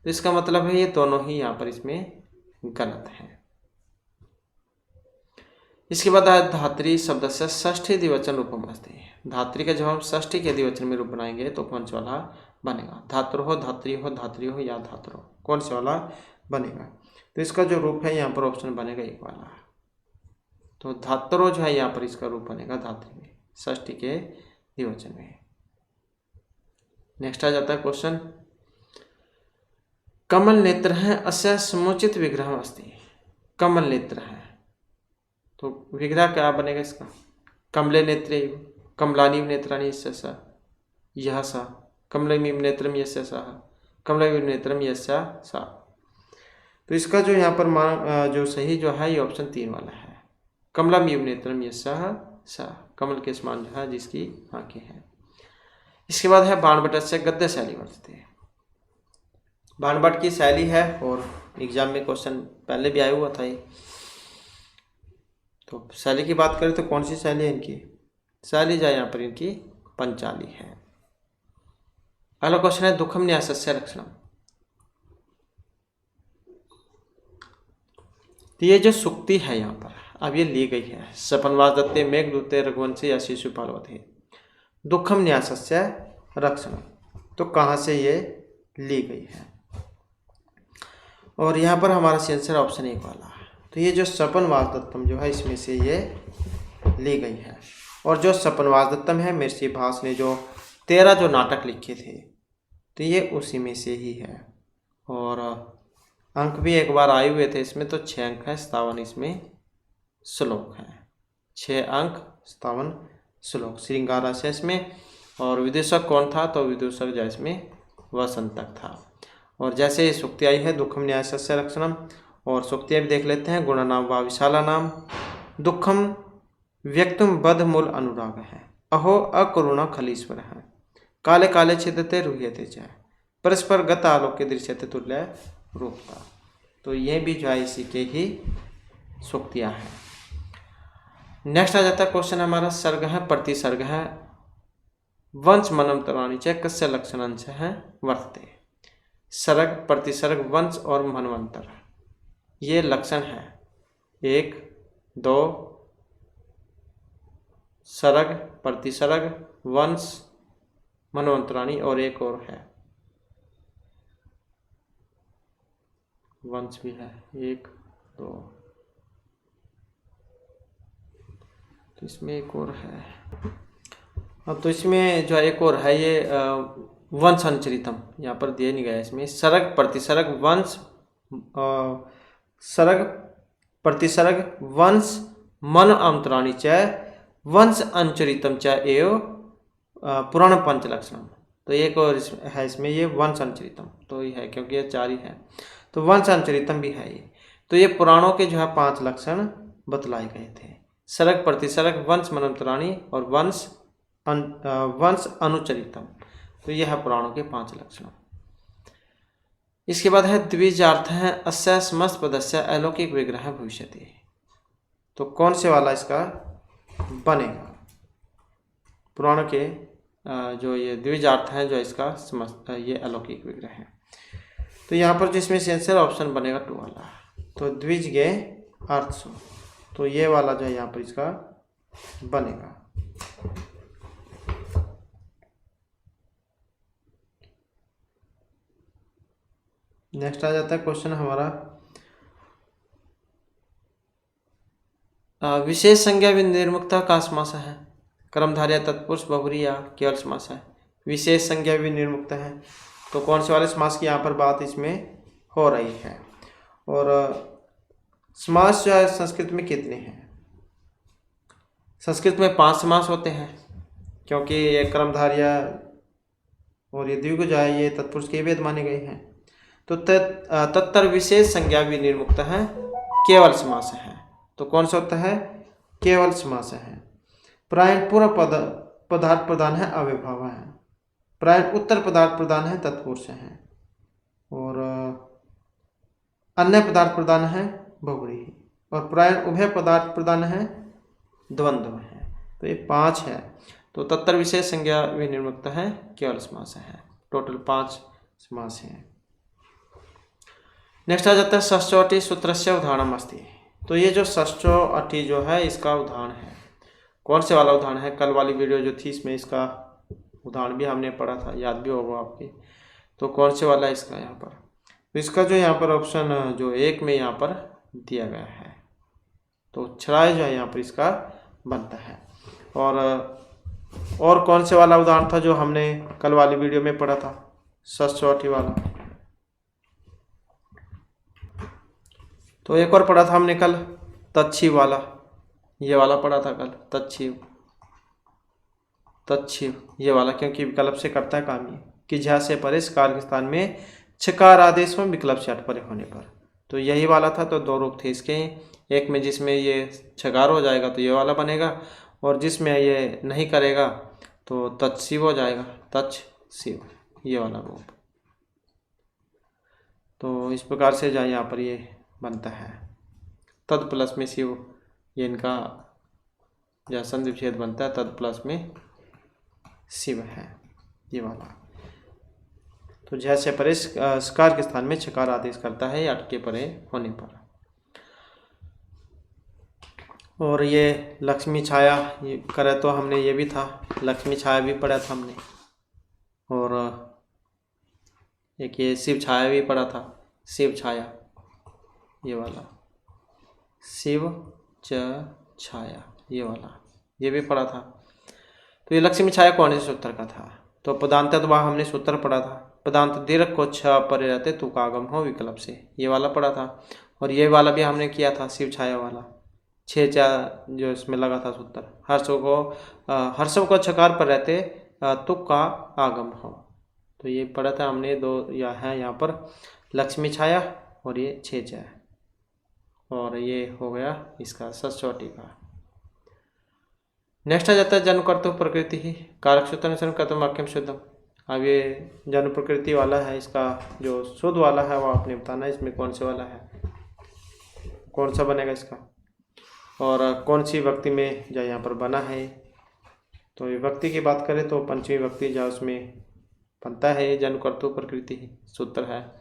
तो इसका मतलब है ये दोनों ही यहाँ पर इसमें गलत है। इसके बाद धात्री शब्द से षष्ठी द्विवचन रूपम अस्ति। धात्री का जब हम षष्ठी के द्विवचन में रूप बनाएंगे तो कौन सा वाला बनेगा? धातृ हो, धात्री हो, धात्री हो या धातृ हो, कौन सा वाला बनेगा? तो इसका जो रूप है यहाँ पर ऑप्शन बनेगा 1 वाला, तो धातृ जो है यहाँ पर इसका रूप बनेगा धात्री में, षष्ठी के द्विवचन में। नेक्स्ट आ जाता है क्वेश्चन कमल नेत्र है अस्य समुचित विग्रह अस्ति। कमल नेत्र है, तो विग्रह क्या बनेगा इसका? कमले नेत्रे, कमलानी नेत्राणी यस्य सा, यह सा, कमलमीव नेत्रम यस्य सा, कमलमीव नेत्रम यस्य सा। तो इसका जो यहाँ पर जो सही जो है ये ऑप्शन 3 वाला है, कमलमीव नेत्रम यस्य सा, कमल के समान जो है जिसकी आंखें हैं। इसके बाद है बाणभट्ट से गद्य शैली वर्तते। बाणभट्ट की शैली है और एग्जाम में क्वेश्चन पहले भी आया हुआ था ये। तो शैली की बात करें तो कौन सी शैली है इनकी? शैली जो यहाँ पर इनकी पंचाली है। अगला क्वेश्चन है दुखम न्यासस्य लक्षणम। तो ये जो सुक्ति है यहाँ पर अब ये ली गई है, सपनवास दत्ते, मेघदूते, रघुवंशी या शिशुपाल वधे, दुखम न्यासस्य रक्षणम, तो कहाँ से ये ली गई है? और यहाँ पर हमारा आंसर ऑप्शन 1 वाला है। तो ये जो सपनवास दत्तम जो है इसमें से ये ली गई है। और जो सपनवास दत्तम है महर्षि भास ने जो 13 जो नाटक लिखे थे तो ये उसी में से ही है। और अंक भी एक बार आए हुए थे इसमें, तो 6 अंक है, 57 इसमें श्लोक है। 6 अंक 57 श्लोक श्रृंगार रस है इसमें। और विदूषक कौन था? तो विदूषक जो इसमें वसंतक था। और जैसे ये सूक्ति आई है, दुखम न्याय सस्य लक्षणम, और सूक्तियाँ भी देख लेते हैं। गुणनाम व विशाला नाम, दुखम व्यक्तुम बध मूल अनुराग है, अहो अकरुणा खलीश्वर है, काले काले छिदते रुह्यते च, परस्पर गत आलोक्य दृश्यते तुल्य रूपता। तो ये भी जो है इसी के ही सूक्तियाँ हैं। नेक्स्ट आ जाता है क्वेश्चन हमारा, सर्ग है प्रतिसर्ग है, वंश मनवंतराणि च कस्य लक्षणांश है वर्तते। सर्ग प्रतिसर्ग वंश और मनवंतर ये लक्षण है। 1 2 सर्ग प्रतिसर्ग वंश मनवंतराणि, और एक और है वंश भी है 1 2, तो इसमें एक और है। अब तो इसमें जो एक और है ये वंश अनुचरितम, यहाँ पर दिया नहीं गया इसमें। सर्ग प्रतिसर्ग वंश, सर्ग प्रतिसर्ग वंश मन अंतराणि च वंश अनुचरितम च एव पुराण पंच लक्षणम। तो एक और है इसमें ये वंश अनुचरितम, तो ये है क्योंकि ये 4 ही है, तो वंश अनुचरितम भी है ये। तो ये पुराणों के जो है 5 लक्षण बतलाए गए थे। सर्ग प्रतिसर्ग वंश मनंतराणी और वंश अनुचरितम, तो यह है पुराणों के 5 लक्षण। इसके बाद है द्विजार्थ है, अस्य समस्त पदस्य अलौकिक विग्रह भविष्यति। तो कौन से वाला इसका बनेगा? पुराण के जो ये द्विजार्थ है, जो इसका समस्त ये अलौकिक विग्रह है। तो यहाँ पर जिसमें सेंसर ऑप्शन बनेगा 2 वाला, तो द्विज गे अर्थ सो, तो ये वाला जो है यहाँ पर इसका बनेगा। नेक्स्ट आ जाता है क्वेश्चन हमारा, विशेष संज्ञा विनिर्मुक्ता का समास है, कर्मधारय तत्पुरुष बहुब्री या केवल समास है। विशेष संज्ञा विनिर्मुक्त है, तो कौन से वाले समास की यहाँ पर बात इसमें हो रही है। और समास जो है संस्कृत में कितने हैं? संस्कृत में 5 समास होते हैं, क्योंकि ये कर्मधारय और ये द्विगु जो है ये तत्पुरुष के वेद माने गए हैं। तो तत्तर विशेष संज्ञा विनिर्मुक्त है, केवल समास है। तो कौन सा होता है? केवल समास है। प्रायण पूर्व पदार्थ प्रधान है, अव्यभाव है। प्रायण उत्तर पदार्थ प्रधान है, तत्पुरुष है। और अन्य पदार्थ प्रधान है, बहुव्रीहि। और प्रायण उभय पदार्थ प्रधान है, द्वंद्व है। तो ये 5 है। तो तत्तर विशेष संज्ञा विनिर्मुक्त है, केवल समास है। टोटल 5 समास हैं। नेक्स्ट आ जाता है षष्ठोअटि सूत्रस्य उदाहरणम अस्ति। तो ये जो षष्ठोअटि जो है इसका उदाहरण है। कौन से वाला उदाहरण है? कल वाली वीडियो जो थी इसमें इसका उदाहरण भी हमने पढ़ा था, याद भी होगा आपके। तो कौन से वाला इसका यहाँ पर? तो इसका जो यहाँ पर ऑप्शन जो 1 में यहाँ पर दिया गया है, तो क्षराय जो है यहाँ पर इसका बनता है। और कौन से वाला उदाहरण था जो हमने कल वाली वीडियो में पढ़ा था, षष्ठोअटि वाला? तो एक और पढ़ा था हमने कल, तच्छिव वाला। ये वाला पढ़ा था कल, तच्छिव ये वाला, क्योंकि विकल्प से करता है काम ये कि झा से परे कार के स्थान में छकार आदेश में विकल्प से हट परे होने पर। तो यही वाला था। तो 2 रूप थे इसके, एक में जिसमें ये छकार हो जाएगा तो ये वाला बनेगा, और जिसमें ये नहीं करेगा तो तच्छिव हो जाएगा, तच्छिव ये वाला रूप। तो इस प्रकार से जाए यहाँ पर ये बनता है। तद प्लस में शिव, ये इनका या संधि विच्छेद बनता है, तद प्लस में शिव है ये वाला। तो जैसे परे स्कार के स्थान में छकार आदेश करता है अट के परे होने पर। और ये लक्ष्मी छाया ये करे, तो हमने ये भी था, लक्ष्मी छाया भी पढ़ा था हमने। और एक ये शिव छाया भी पढ़ा था, शिव छाया ये वाला, शिव छाया ये वाला, ये भी पढ़ा था। तो ये लक्ष्मी छाया कौन से सूत्र का था? तो पदांतत्वा हमने सूत्र पढ़ा था, पदांत दीर्घ को छ परे रहते तू का आगम हो विकल्प से, ये वाला पढ़ा था। और ये वाला भी हमने किया था शिव छाया वाला, छः चा जो इसमें लगा था सूत्र, हर्षों को छकार पर रहते तुक का आगम हो। तो ये पढ़ा था हमने, दो या है यहाँ पर लक्ष्मी छाया और ये छः चा, और ये हो गया इसका सचोटी का। नेक्स्ट आ जाता है जन्म कर्तव्य प्रकृति ही कारक सूत्र अनुसार कर्तव्य वाक्यम शुद्धम। अब ये जन्म प्रकृति वाला है, इसका जो शुद्ध वाला है वो आपने बताना है इसमें कौन से वाला है, कौन सा बनेगा इसका, और कौन सी व्यक्ति में जो यहाँ पर बना है। तो विभक्ति की बात करें तो पंचमी विभक्ति जो उसमें बनता है जन्म कर्तव्य प्रकृति ही सूत्र है।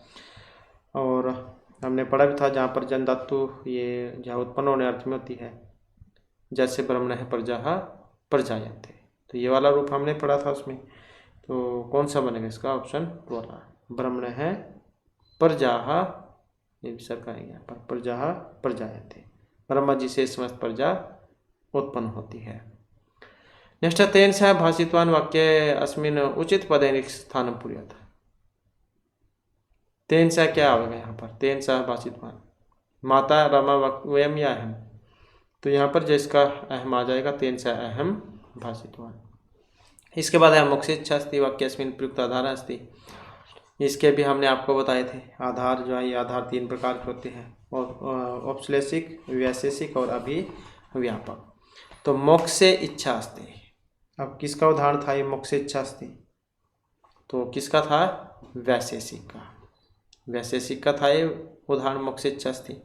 और हमने पढ़ा भी था जहाँ पर जन धातु ये जहाँ उत्पन्न होने अर्थ में होती है, जैसे ब्रह्मण है प्रजा प्रजायन्ते, तो ये वाला रूप हमने पढ़ा था उसमें। तो कौन सा बनेगा इसका, ऑप्शन वाला ब्रह्मण है प्रजा, ये भी सर करेंगे यहाँ पर प्रजा प्रजायन्ते, ब्रह्मा जी से समस्त प्रजा उत्पन्न होती है। नेक्स्ट तेन सह भाषितवान वाक्य अस्मिन उचित पदेन स्थानम पूर्यात्। तेन सह क्या आएगा यहाँ पर, तेन सह भाषितवान माता रमा वयम या अहम, तो यहाँ पर जिसका अहम आ जाएगा तेन सह अहम भाषितवान। इसके बाद है मोक्षिच्छा अस्ति वाक्य अस्मिन प्रयुक्त आधार अस्ति, इसके भी हमने आपको बताए थे आधार जो है, ये आधार तीन प्रकार के होते हैं, और औपश्लेषिक, वैशेषिक और अभिव्यापक। तो मोक्ष से इच्छा अस्ति, अब किसका उदाहरण था ये मोक्ष से इच्छा अस्ति, तो किसका था, वैशेषिक का, वैशेषिक का था ये उदाहरण मोक्ष से इच्छा अस्ति।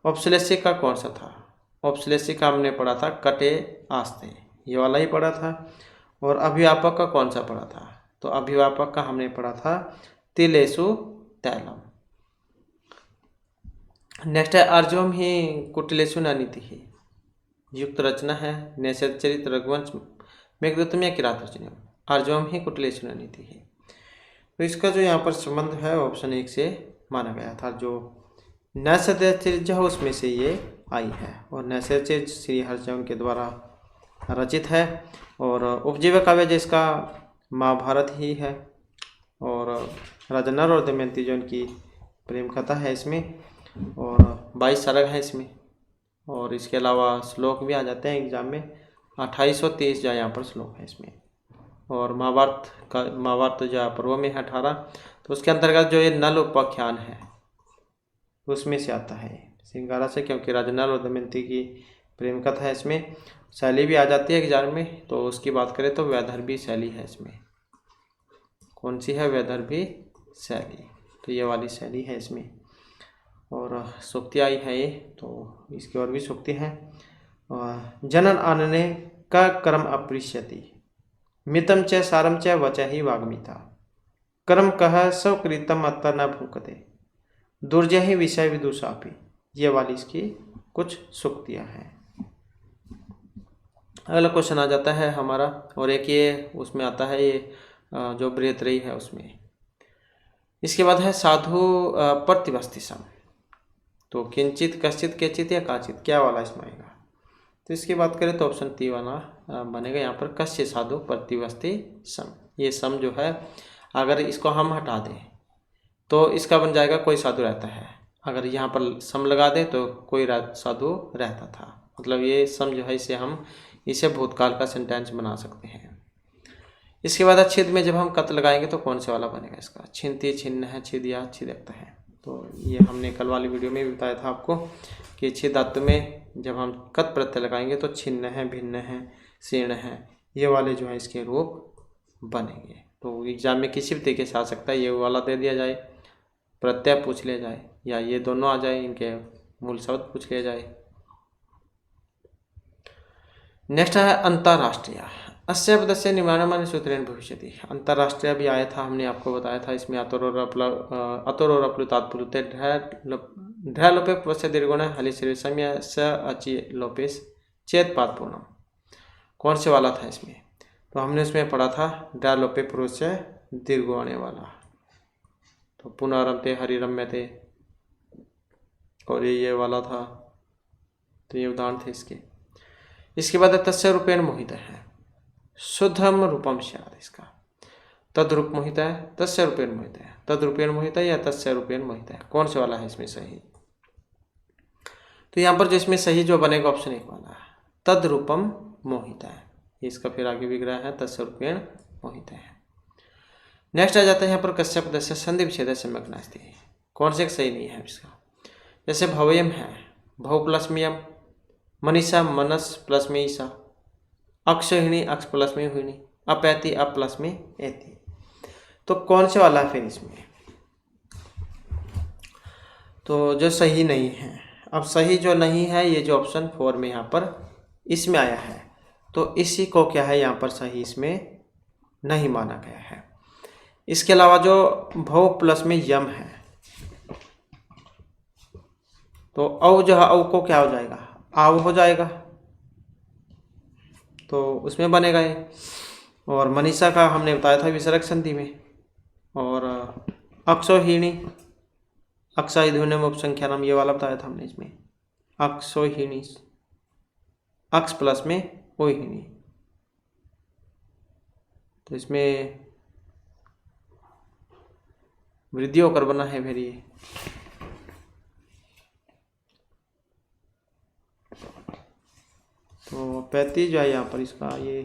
औपश्लेषिक का कौन सा था, औपश्लेषिक का हमने पढ़ा था कटे आस्ते, ये वाला ही पढ़ा था। और अभिव्यापक का कौन सा पढ़ा था, तो अभिव्यापक का हमने पढ़ा था तिलेषु तैलम। नेक्स्ट है अर्जुम ही कुटिलेषु न नीति ही, युक्त रचना है नैषधचरित रघुवंश मेघदूत में किरात रचना, अर्जुम ही कुटिलेषु न नीति ही। तो इसका जो यहाँ पर संबंध है ऑप्शन 1 से माना गया था, जो नैषधचरित है उसमें से ये आई है, और नैषधचरित श्री हरिजन के द्वारा रचित है। और उपजीवक काव्य जिसका महाभारत ही है, और राजा नल और दमयंती जो उनकी प्रेम कथा है इसमें, और 22 सर्ग है इसमें। और इसके अलावा श्लोक भी आ जाते हैं एग्जाम में, 2830 जो यहाँ पर श्लोक है इसमें। और महाभारत जो पर्व में है 18, तो उसके अंतर्गत जो ये नल उपाख्यान है उसमें से आता है सिंगारा से, क्योंकि राजा नल और दमयंती की प्रेम कथा है इसमें। शैली भी आ जाती है एग्जाम में, तो उसकी बात करें तो वैदर्भी शैली है इसमें। कौन सी है, वैदर्भी शैली, तो ये वाली शैली है इसमें। और सूक्ति आई है ये, तो इसकी और भी सूक्ति है। जनन आनने का कर्म अपृष्यति, मितम च सारम च वच ही वाग्मिता, कर्म कह सकृतम अत्तर न भूकते, दुर्जय ही विषय विदुषापि, ये वाली इसकी कुछ सूक्तियाँ हैं। अगला क्वेश्चन आ जाता है हमारा, और एक ये उसमें आता है ये जो बृहत्रयी है उसमें। इसके बाद है साधु प्रतिवस्ति सम, तो किंचित कश्चित केचित या काचित, क्या वाला इसमें आएगा, तो इसकी बात करें तो ऑप्शन 3 वाला बनेगा यहाँ पर कश्य साधु प्रतिवस्ति सम। ये सम जो है अगर इसको हम हटा दें तो इसका बन जाएगा कोई साधु रहता है, अगर यहाँ पर सम लगा दें तो कोई साधु रहता था, मतलब ये सम जो है इसे भूतकाल का सेंटेंस बना सकते हैं। इसके बाद छिद में जब हम कत लगाएंगे तो कौन से वाला बनेगा इसका, छिन्ति छिन्न है, छिदिया छिदकता है। तो ये हमने कल वाली वीडियो में भी बताया था आपको कि छिद धातु में जब हम कत प्रत्यय लगाएंगे तो छिन्न है, भिन्न है, शीर्ण है, ये वाले जो है इसके रूप बनेंगे। तो एग्जाम में किसी भी तरीके से आ सकता है, ये वाला दे दिया जाए, प्रत्यय पूछ लिया जाए, या ये दोनों आ जाए, इनके मूल शब्द पूछ लिया जाए। नेक्स्ट है अंतर्राष्ट्रीय, अस्य पदस्य निर्माणमान सूत्रेण भविष्यति। अंतर्राष्ट्रीय भी आया था, हमने आपको बताया था इसमें अतोरोरप्लुतात् प्लुते ढ्या लोपे प्रस्य दीर्घोण हलि शरीर समय स अचि लोपेश चेत पाद पूर्णम, कौन से वाला था इसमें, तो हमने उसमें पढ़ा था ढ्या लोपे प्रस्य दीर्घोणे वाला, तो पुनरमते हरिरम्यते, और ये वाला था, तो ये उदाहरण थे इसके। इसके बाद तस्य रूपेण मोहित है, शुद्धम रूपम स्यात्, इसका तद्रूप मोहित है, तस्य रूपेण मोहित है, तद्रूपेण मोहित है या तस्य रूपेण मोहित है, कौन से वाला है इसमें सही? तो यहाँ पर जो इसमें सही जो बनेगा ऑप्शन 1 वाला है, तद्रूपम मोहित है। इसका फिर आगे विग्रह है तस्य रूपेण मोहित है। नेक्स्ट आ जाता है यहाँ पर कश्यप दस्य संधि विच्छेद सम्यक नास्ति, कौन से एक सही नहीं है इसका? जैसे भवयम है, भव प्लस में यम, मनीषा मनस प्लस में ईसा, अक्षहिणी अक्ष प्लस में हुईनी, अपैति अप प्लस में एति, तो कौन से वाला है फिर इसमें? तो जो सही नहीं है, अब सही जो नहीं है ये जो ऑप्शन 4 में यहाँ पर इसमें आया है, तो इसी को क्या है यहाँ पर सही इसमें नहीं माना गया है। इसके अलावा जो भव प्लस में यम है, तो औ जो है औ को क्या हो जाएगा? आव हो जाएगा, तो उसमें बनेगा ये। और मनीषा का हमने बताया था विसर्ग संधि में, और अक्षोहिणी अक्षाध्वनिम उपसंख्या नाम ये वाला बताया था हमने इसमें, अक्षोहिणी अक्ष प्लस में ओहिणी, तो इसमें वृद्धि होकर बना है फिर ये। तो 35 जो है यहाँ पर इसका ये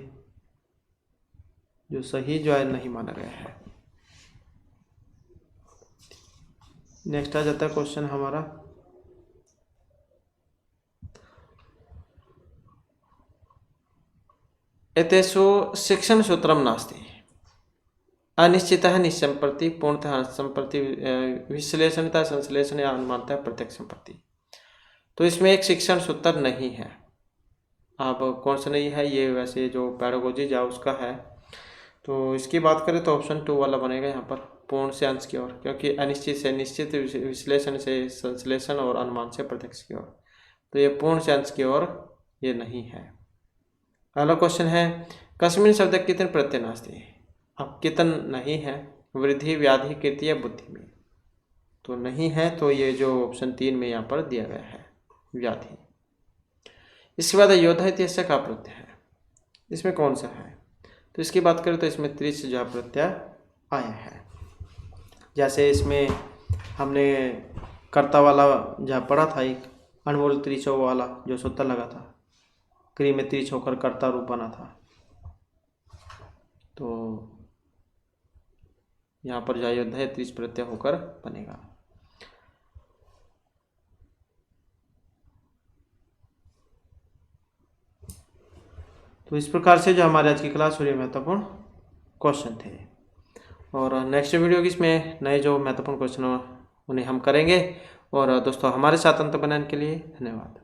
जो सही जो है नहीं माना गया है। नेक्स्ट आ जाता है क्वेश्चन हमारा, एतेषु शिक्षण सूत्रम नास्ति, अनिश्चितः निसंप्रति, पूर्णतः संप्रति, विश्लेषणता संश्लेषण या अनुमानता प्रत्यक्ष संप्रति। तो इसमें एक शिक्षण सूत्र नहीं है। अब कौन सा नहीं है ये? वैसे जो पैडागोजी जा उसका है, तो इसकी बात करें तो ऑप्शन 2 वाला बनेगा यहाँ पर, पूर्ण से अंश की ओर, क्योंकि अनिश्चित से निश्चित, विश्लेषण से संश्लेषण और अनुमान से प्रत्यक्ष की ओर, तो ये पूर्ण से अंश की ओर ये नहीं है। अगला क्वेश्चन है, कस्मिन् शब्द कितन प्रत्यय नास्ति। अब कितन नहीं है, वृद्धि व्याधि कीर्ति या बुद्धि में, तो नहीं है, तो ये जो ऑप्शन 3 में यहाँ पर दिया गया है व्याधि। इसके बाद योद्धा इत्यस्य का प्रत्यय है, इसमें कौन सा है? तो इसकी बात करें तो इसमें त्रिच जो प्रत्यय आया है। जैसे इसमें हमने कर्ता वाला जहाँ पढ़ा था, एक अनमोल त्रिचो वाला जो सूत्र लगा था, क्री में त्रिच होकर कर्ता रूप बना था, तो यहाँ पर जो अयोध्या त्रिच प्रत्यय होकर बनेगा। तो इस प्रकार से जो हमारे आज की क्लास हुई महत्वपूर्ण क्वेश्चन थे, और नेक्स्ट वीडियो की इसमें नए जो महत्वपूर्ण क्वेश्चन उन्हें हम करेंगे। और दोस्तों हमारे साथ अंत बनाने के लिए धन्यवाद।